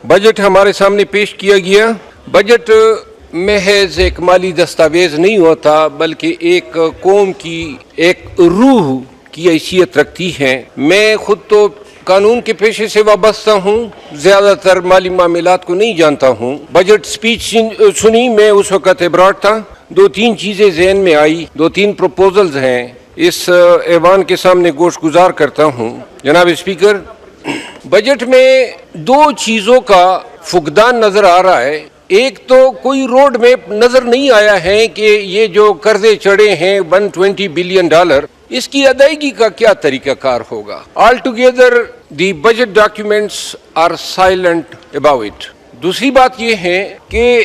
Budget ہمارے سامنے پیش کیا گیا. بجٹ محض ایک مالی دستاویز نہیں ہوتا بلکہ ایک قوم کی ایک روح کی حیثیت رکھتی ہے. میں خود تو قانون کے پیشے سے وابستہ ہوں, زیادہ تر مالی معاملات کو نہیں جانتا ہوں. بجٹ سپیچ سنی, میں اس وقت ابراڈ تھا. دو تین چیزیں ذہن میں آئی, دو تین پروپوزلز ہیں, اس ایوان کے سامنے گوش گزار کرتا ہوں. جناب اسپیکر, بجٹ میں دو چیزوں کا فقدان نظر آ رہا ہے. ایک تو کوئی روڈ میپ نظر نہیں آیا ہے کہ یہ جو قرضے چڑھے ہیں $120 بلین, اس کی ادائیگی کا کیا طریقہ کار ہوگا. Altogether the budget documents are silent about it. دوسری بات یہ ہے کہ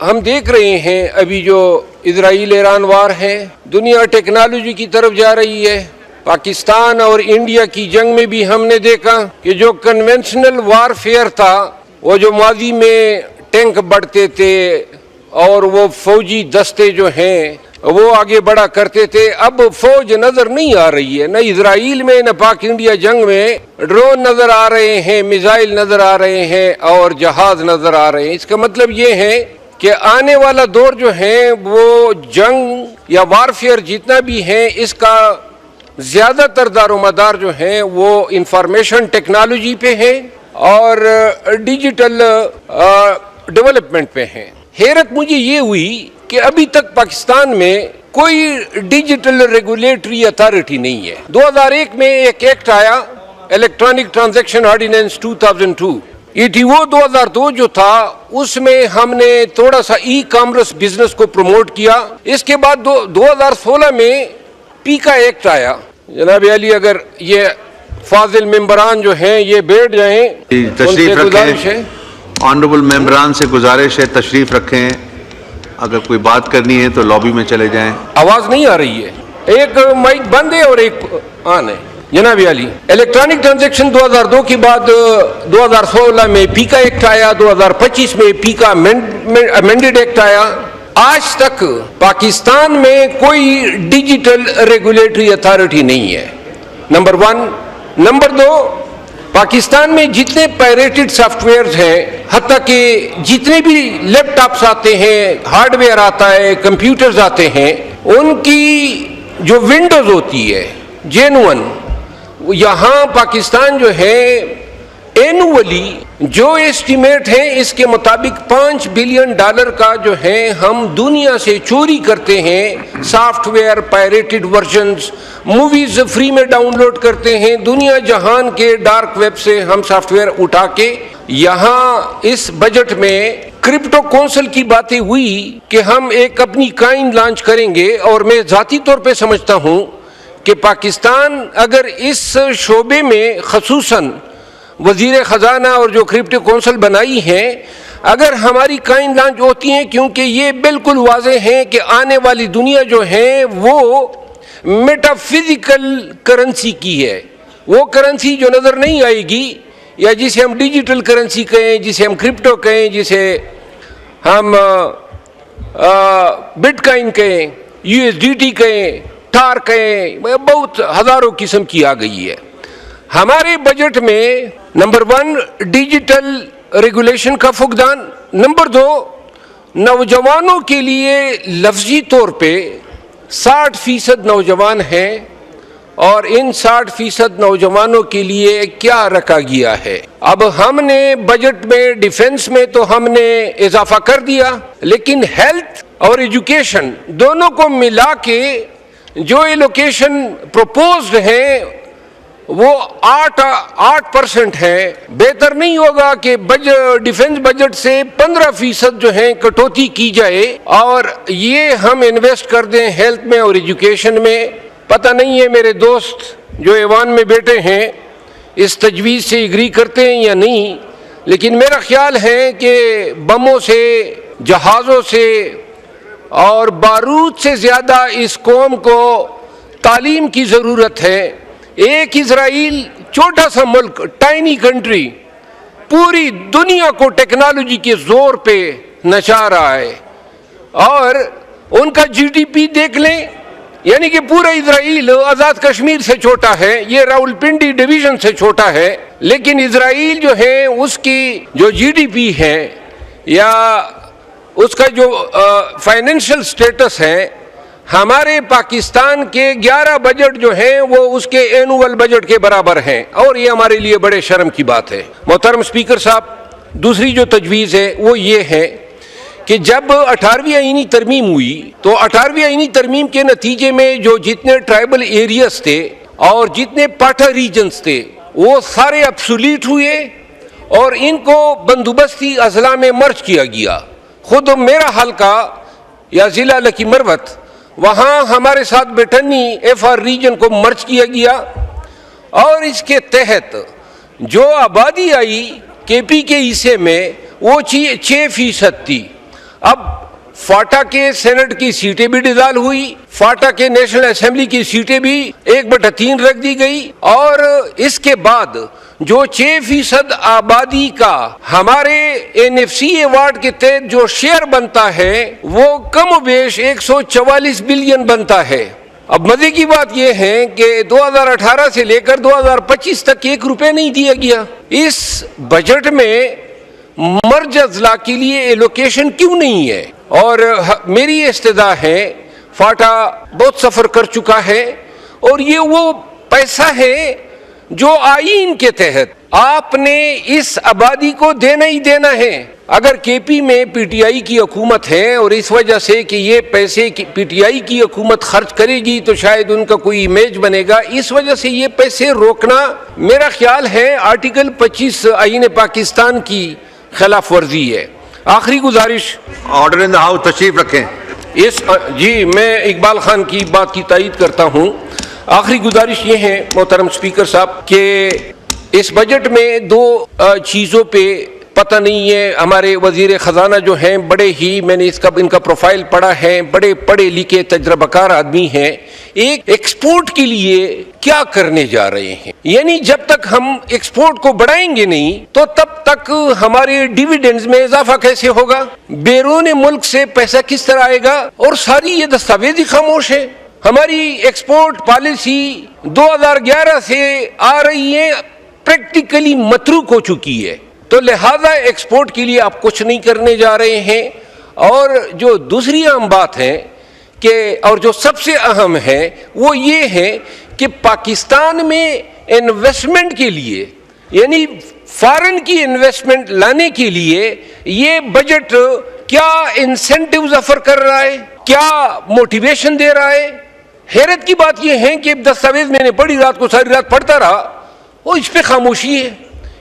ہم دیکھ رہے ہیں ابھی جو اسرائیل ایران وار ہے, دنیا ٹیکنالوجی کی طرف جا رہی ہے. پاکستان اور انڈیا کی جنگ میں بھی ہم نے دیکھا کہ جو کنونشنل وار فیئر تھا, وہ جو ماضی میں ٹینک بڑھتے تھے اور وہ فوجی دستے جو ہیں وہ آگے بڑھا کرتے تھے, اب فوج نظر نہیں آ رہی ہے. نہ اسرائیل میں نہ پاک انڈیا جنگ میں ڈرون نظر آ رہے ہیں, میزائل نظر آ رہے ہیں اور جہاز نظر آ رہے ہیں. اس کا مطلب یہ ہے کہ آنے والا دور جو ہے وہ جنگ یا وارفیئر جتنا بھی ہے اس کا زیادہ تر دار و مدار جو ہیں وہ انفارمیشن ٹیکنالوجی پہ ہے اور ڈیجیٹل ڈیولپمنٹ پہ ہیں. حیرت مجھے یہ ہوئی کہ ابھی تک پاکستان میں کوئی ڈیجیٹل ریگولیٹری اتھارٹی نہیں ہے. 2001 میں ایک ایکٹ آیا, الیکٹرانک ٹرانزیکشن آرڈیننس 2002. یہ ٹی او 2002 جو تھا, اس میں ہم نے تھوڑا سا ای کامرس بزنس کو پروموٹ کیا. اس کے بعد 2016 میں پیکا ایکٹ آیا. جناب علی, اگر یہ فاضل ممبران جو ہیں یہ بیٹھ جائیں, تشریف رکھیں. آنریبل ممبران سے گزارش ہے تشریف رکھیں, اگر کوئی بات کرنی ہے تو لابی میں چلے جائیں. آواز نہیں آ رہی ہے, ایک مائک بند ہے اور ایک آن ہے. جناب علی, الیکٹرانک ٹرانزیکشن 2002 کے بعد 2016 میں پیکا ایکٹ آیا, 2025 میں پیکا امینڈڈ ایکٹ آیا. آج تک پاکستان میں کوئی ڈیجیٹل ریگولیٹری اتھارٹی نہیں ہے, نمبر 1. نمبر 2, پاکستان میں جتنے پائریٹڈ سافٹ ویئرز ہیں, حتیٰ کہ جتنے بھی لیپ ٹاپس آتے ہیں, ہارڈ ویئر آتا ہے, کمپیوٹرز آتے ہیں, ان کی جو ونڈوز ہوتی ہے جینون, یہاں پاکستان جو ہے اینولی جو ایسٹیمیٹ ہے اس کے مطابق $5 بلین کا جو ہے ہم دنیا سے چوری کرتے ہیں. Soft where, pirated versions, movies free میں ڈاؤن لوڈ کرتے ہیں, دنیا جہان کے ڈارک ویب سے ہم سافٹ ویئر اٹھا کے. یہاں اس بجٹ میں کرپٹو کونسل کی باتیں ہوئی کہ ہم ایک اپنی کائن لانچ کریں گے, اور میں ذاتی طور پہ سمجھتا ہوں کہ پاکستان اگر اس شعبے میں خصوصاً وزیر خزانہ اور جو کرپٹو کونسل بنائی ہیں, اگر ہماری کائن لانچ ہوتی ہیں, کیونکہ یہ بالکل واضح ہے کہ آنے والی دنیا جو ہے وہ میٹا فزیکل کرنسی کی ہے. وہ کرنسی جو نظر نہیں آئے گی, یا جسے ہم ڈیجیٹل کرنسی کہیں, جسے ہم کرپٹو کہیں, جسے ہم بٹ کائن کہیں, USDT کہیں, ٹار کہیں, بہت ہزاروں قسم کی آ گئی ہے. ہمارے بجٹ میں نمبر 1 ڈیجیٹل ریگولیشن کا فقدان, نمبر 2 نوجوانوں کے لیے لفظی طور پہ 60% نوجوان ہیں, اور ان 60% نوجوانوں کے لیے کیا رکھا گیا ہے. اب ہم نے بجٹ میں ڈیفنس میں تو ہم نے اضافہ کر دیا, لیکن ہیلتھ اور ایجوکیشن دونوں کو ملا کے جو ایلوکیشن پروپوزڈ ہیں وہ 8% ہے. بہتر نہیں ہوگا کہ ڈیفنس بجٹ سے 15% جو ہیں کٹوتی کی جائے اور یہ ہم انویسٹ کر دیں ہیلتھ میں اور ایجوکیشن میں. پتہ نہیں ہے میرے دوست جو ایوان میں بیٹھے ہیں اس تجویز سے اگری کرتے ہیں یا نہیں, لیکن میرا خیال ہے کہ بموں سے, جہازوں سے اور بارود سے زیادہ اس قوم کو تعلیم کی ضرورت ہے. ایک اسرائیل چھوٹا سا ملک, ٹائنی کنٹری, پوری دنیا کو ٹیکنالوجی کے زور پہ نچا رہا ہے, اور ان کا GDP دیکھ لیں, یعنی کہ پورا اسرائیل آزاد کشمیر سے چھوٹا ہے, یہ راولپنڈی ڈویژن سے چھوٹا ہے, لیکن اسرائیل جو ہے اس کی جو جی ڈی پی ہے یا اس کا جو فائنینشیل سٹیٹس ہے ہمارے پاکستان کے 11 بجٹ جو ہیں وہ اس کے اینول بجٹ کے برابر ہیں، اور یہ ہمارے لیے بڑے شرم کی بات ہے۔ محترم اسپیکر صاحب، دوسری جو تجویز ہے وہ یہ ہے کہ جب 18ویں آئینی ترمیم ہوئی تو 18ویں آئینی ترمیم کے نتیجے میں جو جتنے ٹرائبل ایریاز تھے اور جتنے پاٹا ریجنز تھے وہ سارے ابسولیٹ ہوئے اور ان کو بندوبستی اضلاع میں مرج کیا گیا۔ خود میرا حلقہ یا ضلع لکی مروت، وہاں ہمارے ساتھ بٹنی ایف آر ریجن کو مرج کیا گیا، اور اس کے تحت جو آبادی آئی کے پی کے حصے میں وہ 6% تھی۔ اب فاٹا کے سینٹ کی سیٹیں بھی ڈیزال ہوئی، فاٹا کے نیشنل اسمبلی کی سیٹیں بھی 1/3 رکھ دی گئی، اور اس کے بعد جو 6% آبادی کا ہمارے این ایف سی اے وارڈ کے تحت جو شیئر بنتا ہے وہ کم و بیش 144 بلین بنتا ہے۔ اب مزے کی بات یہ ہے کہ 2018 سے لے کر 2025 تک 1 روپے نہیں دیا گیا۔ اس بجٹ میں مرج اضلاع کے لیے ایلوکیشن کیوں نہیں ہے؟ اور میری استدعا ہے، فاٹا بہت سفر کر چکا ہے اور یہ وہ پیسہ ہے جو آئین کے تحت آپ نے اس آبادی کو دینا ہی دینا ہے۔ اگر کے پی میں پی ٹی آئی کی حکومت ہے اور اس وجہ سے کہ یہ پیسے پی ٹی آئی کی حکومت خرچ کرے گی تو شاید ان کا کوئی امیج بنے گا، اس وجہ سے یہ پیسے روکنا میرا خیال ہے آرٹیکل 25 آئین پاکستان کی خلاف ورزی ہے۔ آخری گزارش، آرڈر ان دا ہاؤس، تشریف رکھیں۔ جی میں اقبال خان کی بات کی تائید کرتا ہوں۔ آخری گزارش یہ ہے محترم اسپیکر صاحب کہ اس بجٹ میں 2 چیزوں پہ پتہ نہیں ہے، ہمارے وزیر خزانہ جو ہیں بڑے ہی، میں نے ان کا پروفائل پڑھا ہے، بڑے پڑھے لکھے تجربہ کار آدمی ہیں۔ ایک ایکسپورٹ کے لیے کیا کرنے جا رہے ہیں، یعنی جب تک ہم ایکسپورٹ کو بڑھائیں گے نہیں تو تب تک ہمارے ڈیویڈنڈز میں اضافہ کیسے ہوگا، بیرون ملک سے پیسہ کس طرح آئے گا، اور ساری یہ دستاویز ہی خاموش ہے۔ ہماری ایکسپورٹ پالیسی 2011 سے آ رہی ہے، پریکٹیکلی متروک ہو چکی ہے، تو لہذا ایکسپورٹ کے لیے آپ کچھ نہیں کرنے جا رہے ہیں۔ اور جو دوسری اہم بات ہے کہ اور جو سب سے اہم ہے وہ یہ ہے کہ پاکستان میں انویسٹمنٹ کے لیے، یعنی فارن کی انویسٹمنٹ لانے کے لیے یہ بجٹ کیا انسینٹیوز آفر کر رہا ہے، کیا موٹیویشن دے رہا ہے۔ حیرت کی بات یہ ہے کہ دستاویز میں نے پڑھی، رات کو ساری رات پڑھتا رہا، وہ اس پہ خاموشی ہے،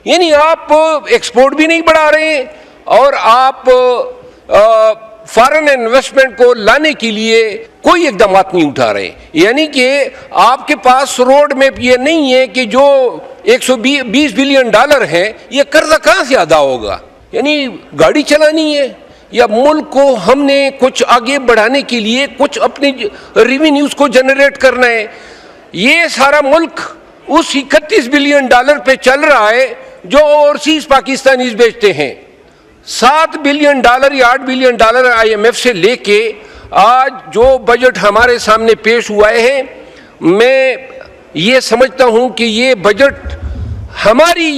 یعنی آپ ایکسپورٹ بھی نہیں بڑھا رہے ہیں اور آپ فارن انویسٹمنٹ کو لانے کے لیے کوئی اقدامات نہیں اٹھا رہے، یعنی کہ آپ کے پاس روڈ میپ یہ نہیں ہے کہ جو 120 بلین ڈالر ہے یہ قرضہ کہاں سے ادا ہوگا، یعنی گاڑی چلانی ہے یا ملک کو ہم نے کچھ آگے بڑھانے کے لیے کچھ اپنے ریونیوز کو جنریٹ کرنا ہے۔ یہ سارا ملک اس 31 بلین ڈالر پہ چل رہا ہے جو اوورسیز پاکستانیز بیچتے ہیں۔ 7 بلین ڈالر یا 8 billion dollar I M F سے لے کے آج جو بجٹ ہمارے سامنے پیش ہوا ہے، میں یہ سمجھتا ہوں کہ یہ بجٹ ہماری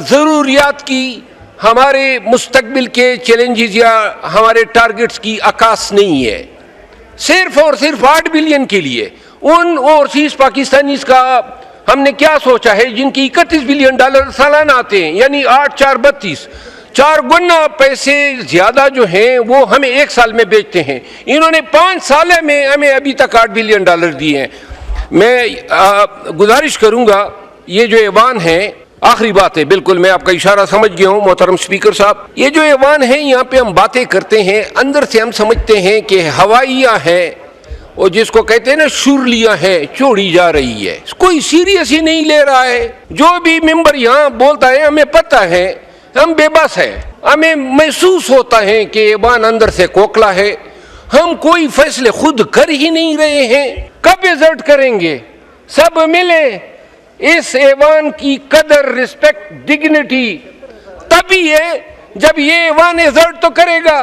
ضروریات کی، ہمارے مستقبل کے چیلنجز یا ہمارے ٹارگٹس کی عکاس نہیں ہے۔ صرف اور صرف 8 بلین کے لیے ان اوورسیز پاکستانیز کا ہم نے کیا سوچا ہے جن کی 31 بلین ڈالر سالانہ آتے ہیں، یعنی 8 4 32، 4 گنا پیسے زیادہ جو ہیں وہ ہمیں 1 سال میں بیچتے ہیں۔ انہوں نے 5 سال میں ہمیں ابھی تک 8 بلین ڈالر دیے ہیں۔ میں گزارش کروں گا، یہ جو ایوان ہے، آخری بات ہے، بالکل میں آپ کا اشارہ سمجھ گیا ہوں محترم اسپیکر صاحب، یہ جو ایوان ہے یہاں پہ ہم باتیں کرتے ہیں، اندر سے ہم سمجھتے ہیں کہ ہوائیاں ہیں، اور جس کو کہتے ہیں نا شورلیاں ہیں، چوڑی جا رہی ہے، کوئی سیریس ہی نہیں لے رہا ہے۔ جو بھی ممبر یہاں بولتا ہے ہمیں پتہ ہے، ہم بے بس ہیں، ہمیں محسوس ہوتا ہے کہ ایوان اندر سے کوکلا ہے، ہم کوئی فیصلے خود کر ہی نہیں رہے ہیں۔ کب ایزرٹ کریں گے؟ سب ملے اس ایوان کی قدر، رسپیکٹ، ڈگنیٹی تبھی ہے جب یہ ایوان ایزرٹ تو کرے گا۔